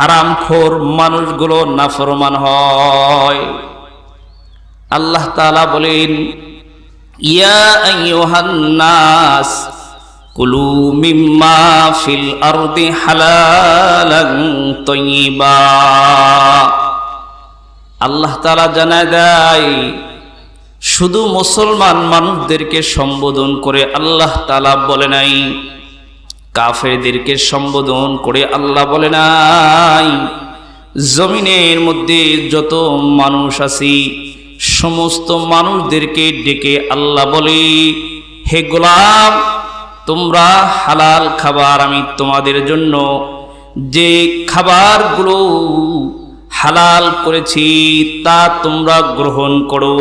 হারামখোর মানুষগুলো নাফরমান হয়। আল্লাহ তাআলা বলেন, ইয়া আইয়ুহান নাস কুলু মিম্মা ফিল আরদি হালালান তাইয়্যিবা। আল্লাহ তাআলা জানায় দেয়, শুধু মুসলমান মানুষদেরকে সম্বোধন করে আল্লাহ তাআলা বলে নাই, কাফেরদেরকে সম্বোধন করে আল্লাহ বলে নাই, জমিনের মধ্যে যত মানুষ আছে সমস্ত মানুষদেরকে ডেকে আল্লাহ বলে, হে গোলাম, তোমরা হালাল খাবার আমি তোমাদের জন্য যে খাবারগুলো হালাল করেছি তা তোমরা গ্রহণ করো।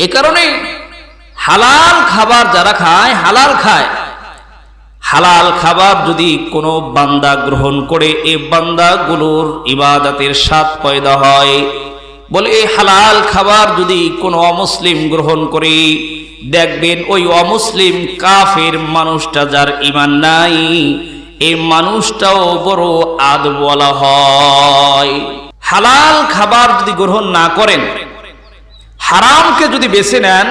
এ কারণে হালাল খাবার যারা খায়, হালাল খাবার যদি কোনো বান্দা গ্রহণ করে, এই বান্দাগুলোর ইবাদতের স্বাদ পয়দা হয়। বলে এই হালাল খাবার যদি কোনো অমুসলিম গ্রহণ করে, দেখবেন ওই অমুসলিম কাফের মানুষটা যার ঈমান নাই, এই মানুষটাও বড় আদওয়ালা হয়। হালাল খাবার যদি গ্রহণ না করেন, হারামকে যদি বেছে নেন,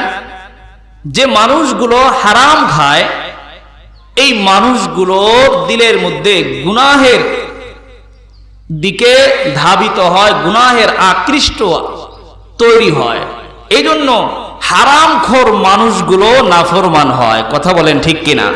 যে মানুষগুলো হারাম খায় এই মানুষগুলোর দিলের মধ্যে গুনাহের দিকে ধাবিত হয়, গুনাহের আকৃষ্ট তৈরি হয়। এই জন্য হারামখোর মানুষগুলো নাফরমান হয়। কথা বলেন ঠিক কিনা?